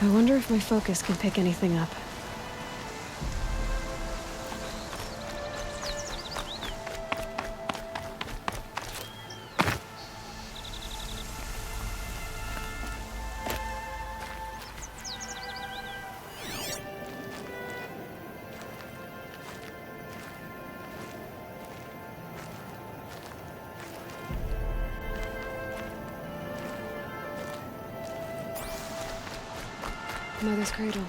I wonder if my focus can pick anything up. Mother's cradle.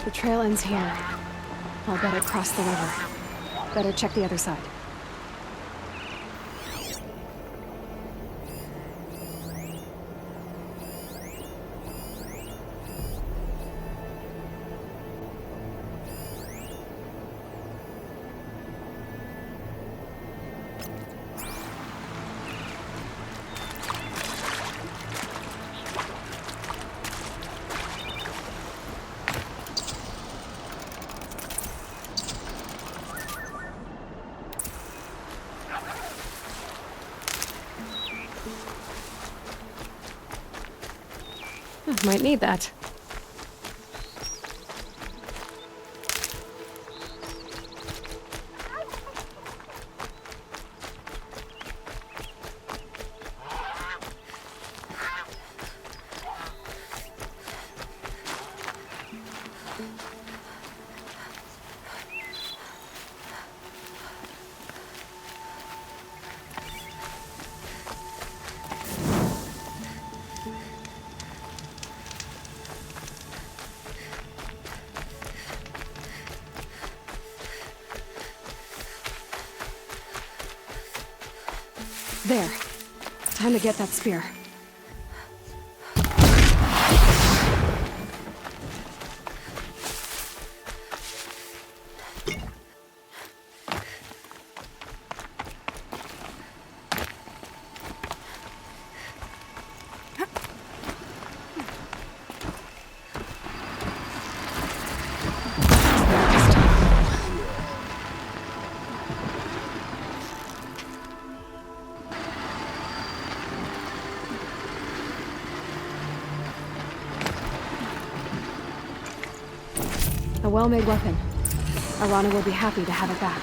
The trail ends here. I'll bet it crossed the river. Better check the other side. Might need that. There. Time to get that spear. A well-made weapon. Arana will be happy to have it back.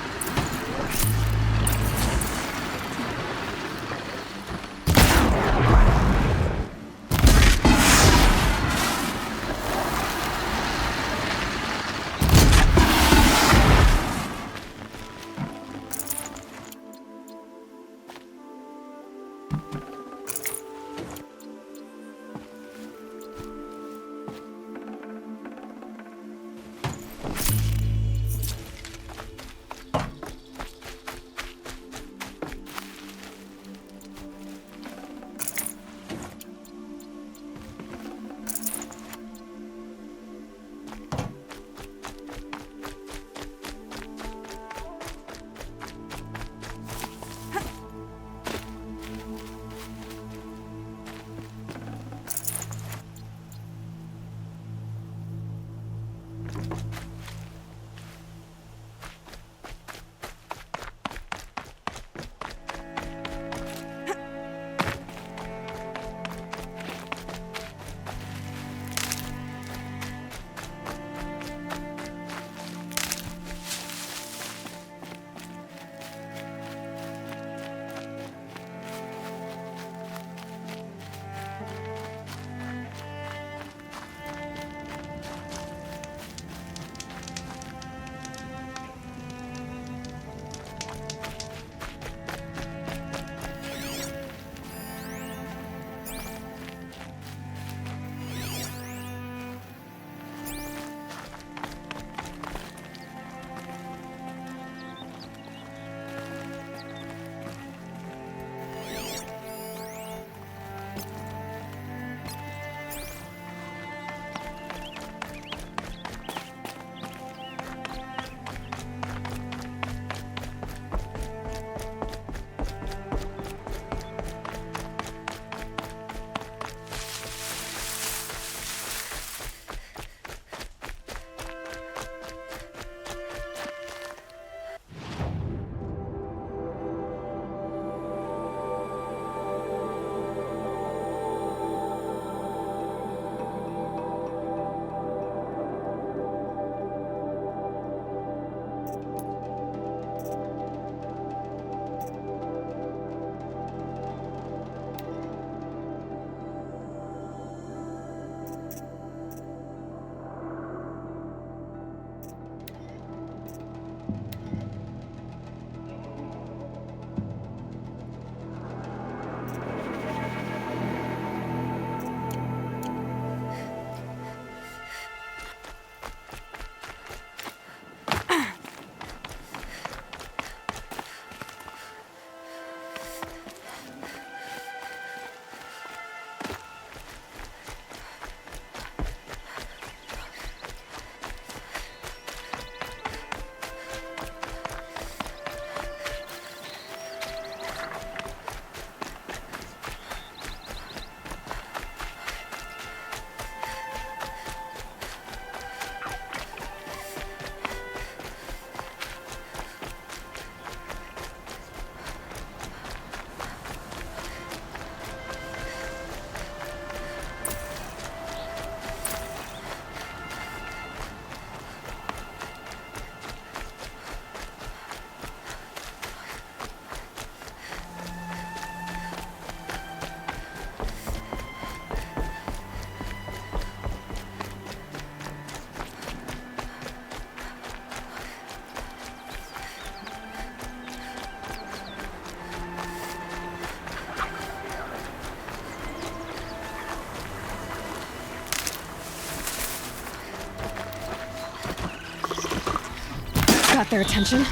their attention.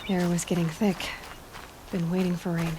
Air was getting thick. Been waiting for rain.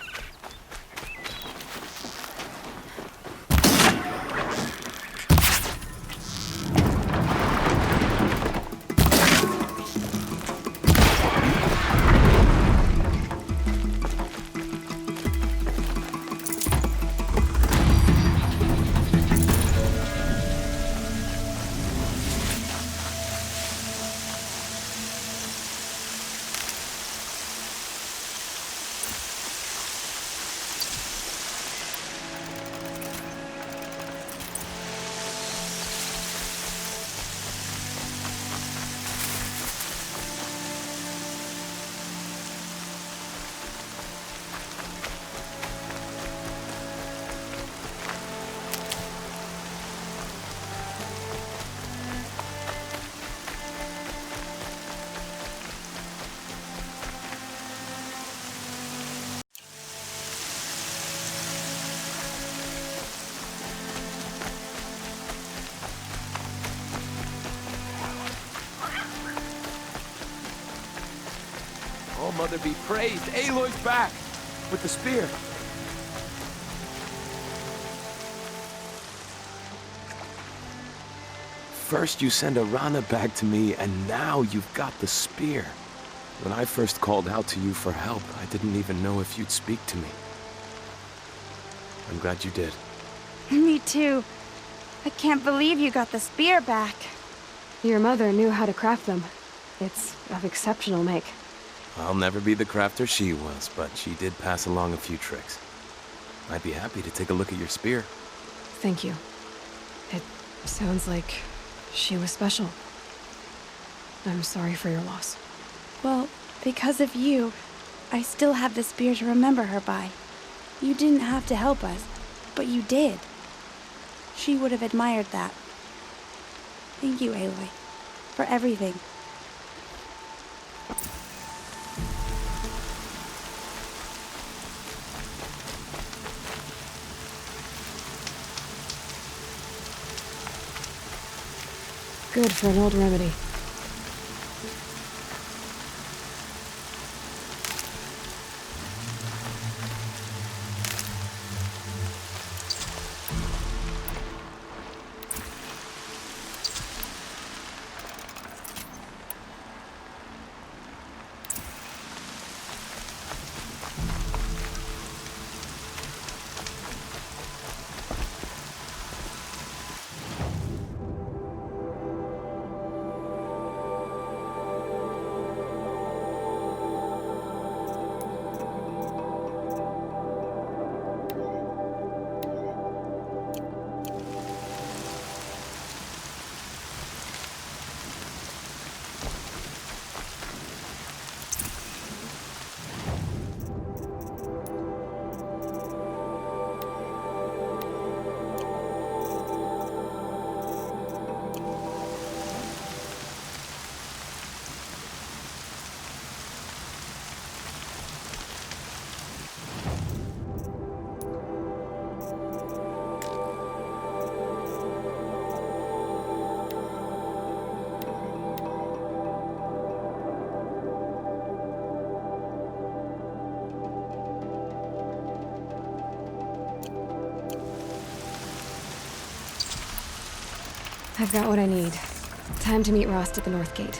Oh, Mother be praised! Aloy's back! With the spear! First you send Arana back to me, and now you've got the spear. When I first called out to you for help, I didn't even know if you'd speak to me. I'm glad you did. Me too. I can't believe you got the spear back. Your mother knew how to craft them. It's of exceptional make. I'll never be the crafter she was, but she did pass along a few tricks. I'd be happy to take a look at your spear. Thank you. It sounds like she was special. I'm sorry for your loss. Well, Because of you, I still have the spear to remember her by. You didn't have to help us, but you did. She would have admired that. Thank you, Aloy, for everything. Good for an old remedy. I've got what I need. Time to meet Rost at the North Gate.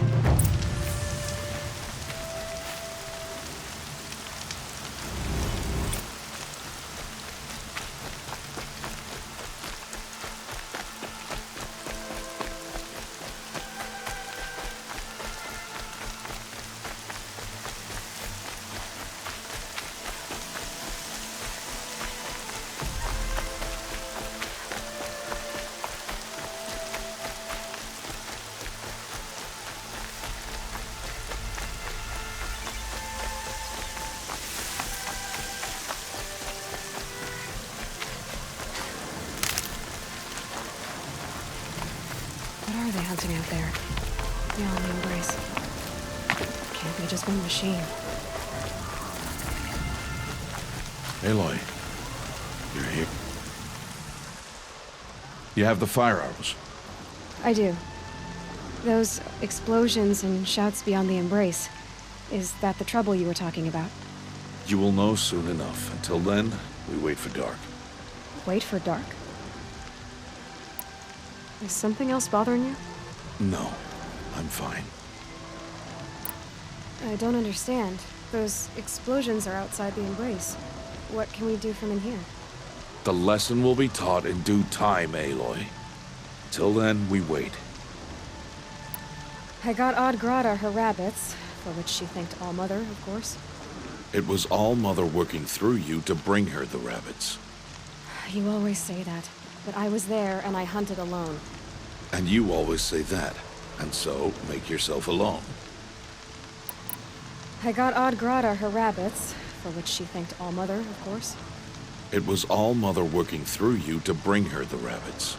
What are they hunting out there? Beyond the embrace. Can't be just one machine. Aloy, you're here. You have the fire arrows. I do. Those explosions and shouts beyond the embrace. Is that the trouble you were talking about? You will know soon enough. Until then, we wait for dark. Wait for dark? Is something else bothering you? No, I'm fine. I don't understand. Those explosions are outside the embrace. What can we do from in here? The lesson will be taught in due time, Aloy. Till then, we wait. I got Odd Grata her rabbits, for which she thanked All-Mother, of course. It was All-Mother working through you to bring her the rabbits. You always say that, but I was there and I hunted alone. And you always say that, and so make yourself alone. I got Odd Grata her rabbits, for which she thanked All-Mother, of course. It was All-Mother working through you to bring her the rabbits.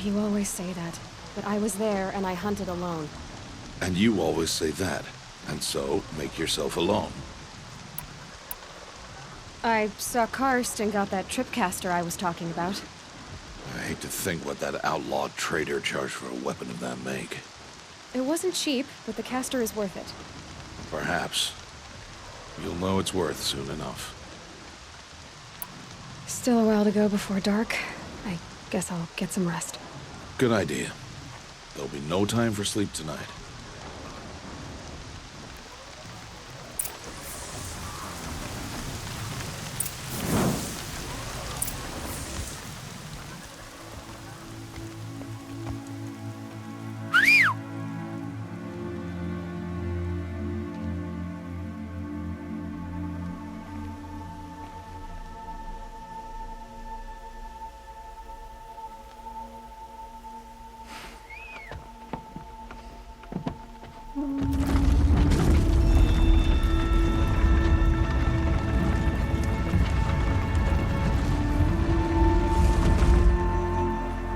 You always say that, but I was there and I hunted alone. And you always say that, and so make yourself alone. I saw Karst and got that tripcaster I was talking about. I hate to think what that outlawed trader charged for a weapon of that make. It wasn't cheap, but the caster is worth it. Perhaps. You'll know it's worth soon enough. Still a while to go before dark. I guess I'll get some rest. Good idea. There'll be no time for sleep tonight.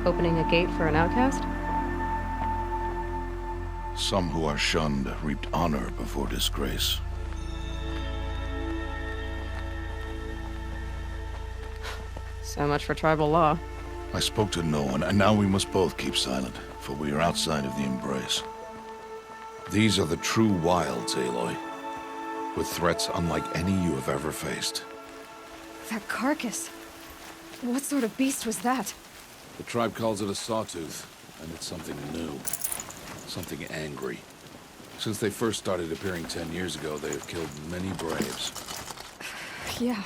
Opening a gate for an outcast? Some who are shunned reaped honor before disgrace. So much for tribal law. I spoke to no one, and now we must both keep silent, for we are outside of the embrace. These are the true wilds, Aloy, with threats unlike any you have ever faced. That carcass. What sort of beast was that? The tribe calls it a sawtooth, and it's something new. Something angry. Since they first started appearing 10 years ago, they have killed many braves. Yeah.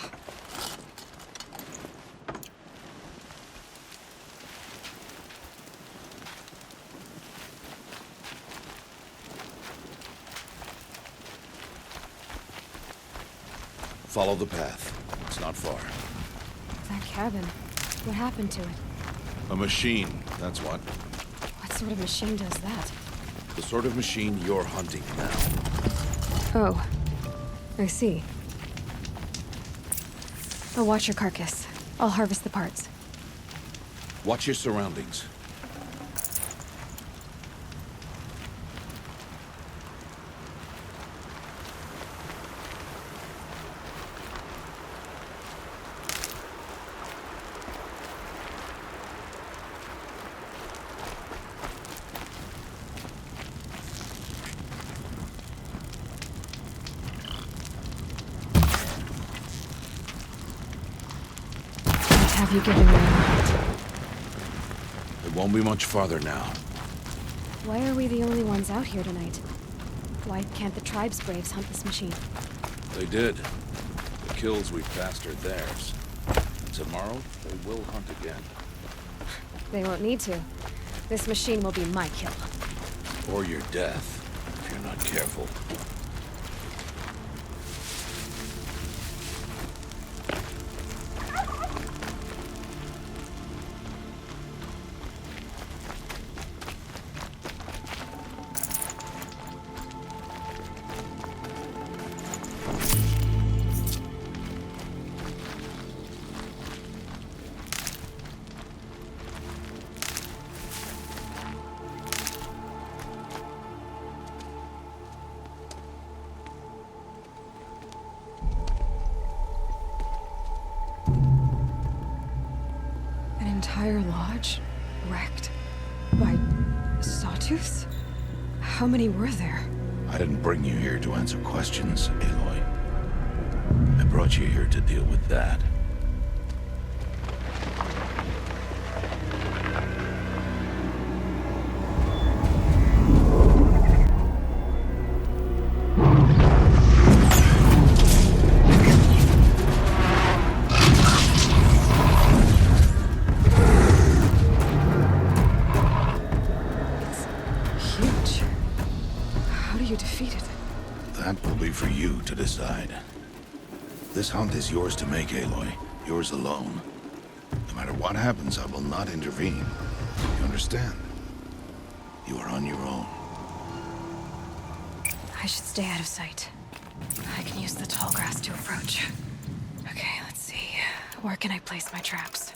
Follow the path. It's not far. That cabin. What happened to it? A machine, that's what. What sort of machine does that? The sort of machine you're hunting now. Oh. I see. I'll watch your carcass. I'll harvest the parts. Watch your surroundings. Have you given me a moment? It won't be much farther now. Why are we the only ones out here tonight? Why can't the tribe's braves hunt this machine? They did. The kills we passed are theirs. And tomorrow, they will hunt again. They won't need to. This machine will be my kill. Or your death, if you're not careful. Entire lodge wrecked by sawtooths? How many were there? I didn't bring you here to answer questions, Aloy. I brought you here to deal with that. That will be for you to decide. This hunt is yours to make, Aloy. Yours alone. No matter what happens, I will not intervene. You understand? You are on your own. I should stay out of sight. I can use the tall grass to approach. Okay, let's see. Where can I place my traps?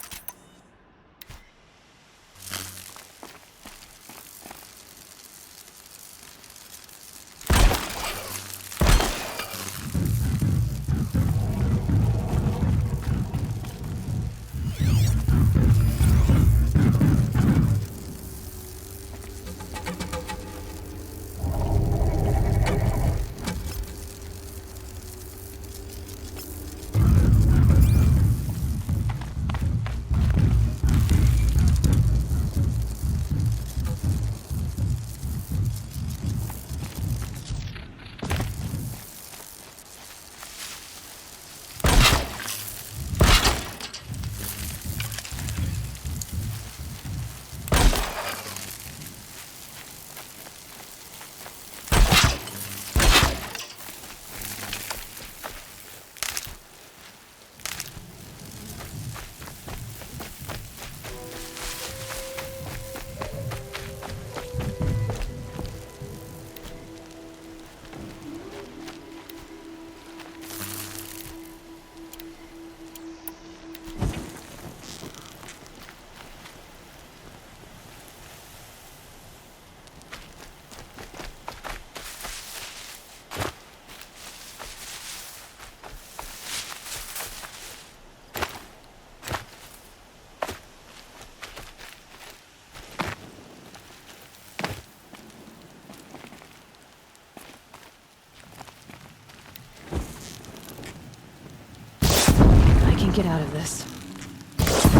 get out of this.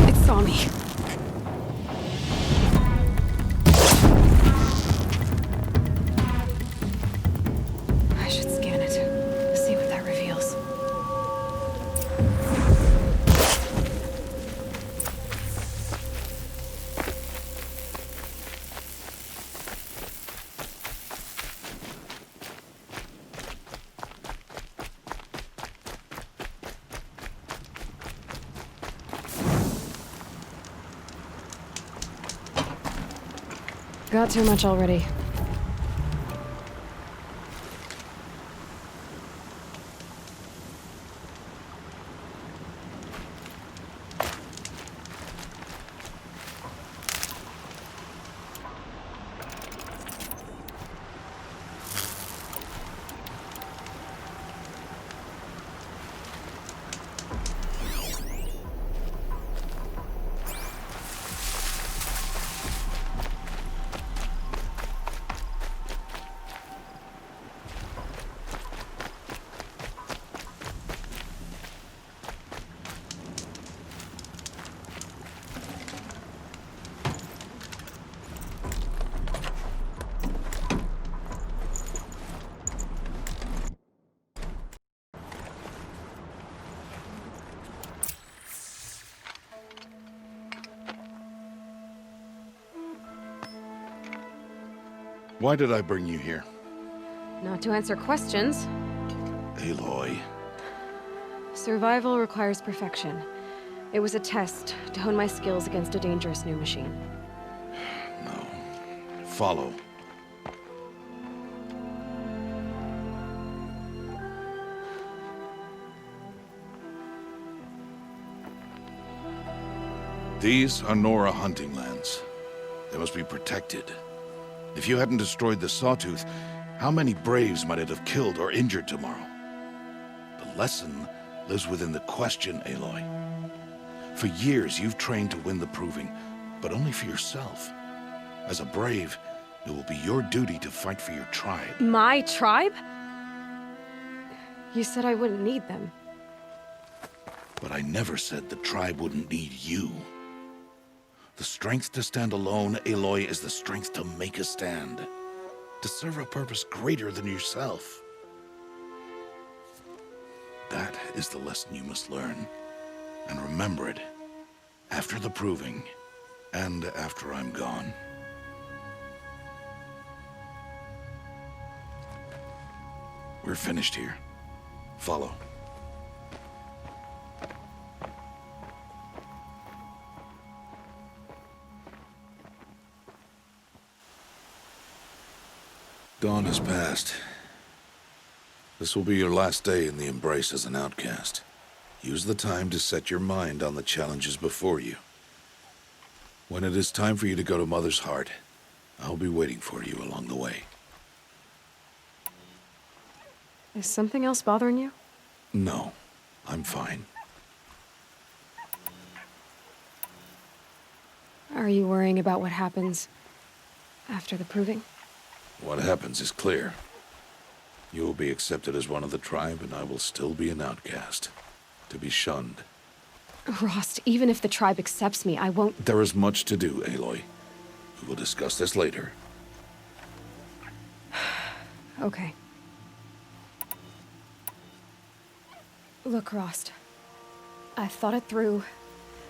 It saw me. I should scan it. See what that reveals. Got too much already. Why did I bring you here? Not to answer questions. Aloy. Survival requires perfection. It was a test to hone my skills against a dangerous new machine. No. Follow. These are Nora hunting lands. They must be protected. If you hadn't destroyed the Sawtooth, how many Braves might it have killed or injured tomorrow? The lesson lives within the question, Aloy. For years, you've trained to win the proving, but only for yourself. As a Brave, it will be your duty to fight for your tribe. My tribe? You said I wouldn't need them. But I never said the tribe wouldn't need you. The strength to stand alone, Aloy, is the strength to make a stand. To serve a purpose greater than yourself. That is the lesson you must learn. And remember it. After the proving, and after I'm gone. We're finished here. Follow. Dawn has passed. This will be your last day in the Embrace as an outcast. Use the time to set your mind on the challenges before you. When it is time for you to go to Mother's Heart, I'll be waiting for you along the way. Is something else bothering you? No, I'm fine. Are you worrying about what happens after the proving? What happens is clear. You will be accepted as one of the tribe, and I will still be an outcast. To be shunned. Rost, even if the tribe accepts me, I won't... There is much to do, Aloy. We will discuss this later. Okay. Look, Rost. I thought it through,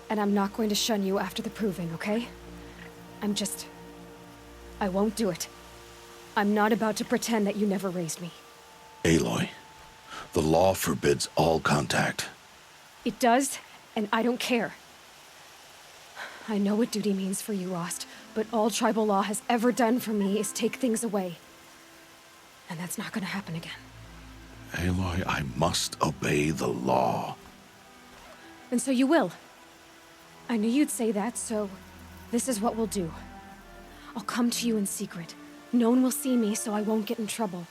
and I'm not going to shun you after the proving, okay? I won't do it. I'm not about to pretend that you never raised me. Aloy, the law forbids all contact. It does, and I don't care. I know what duty means for you, Rost, but all tribal law has ever done for me is take things away. And that's not gonna happen again. Aloy, I must obey the law. And so you will. I knew you'd say that, so this is what we'll do. I'll come to you in secret. No one will see me, so I won't get in trouble.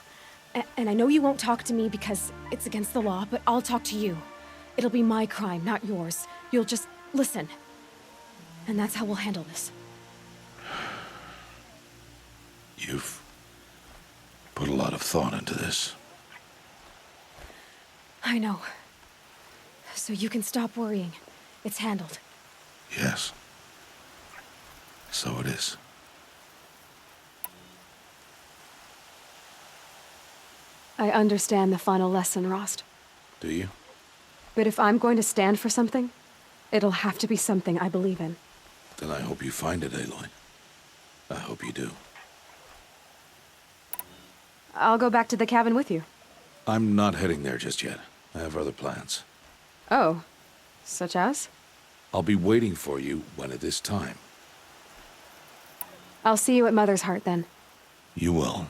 And I know you won't talk to me because it's against the law, but I'll talk to you. It'll be my crime, not yours. You'll just listen. And that's how we'll handle this. You've put a lot of thought into this. I know. So you can stop worrying. It's handled. Yes. So it is. I understand the final lesson, Rost. Do you? But if I'm going to stand for something, it'll have to be something I believe in. Then I hope you find it, Aloy. I hope you do. I'll go back to the cabin with you. I'm not heading there just yet. I have other plans. Oh. Such as? I'll be waiting for you when it is time. I'll see you at Mother's Heart, then. You will.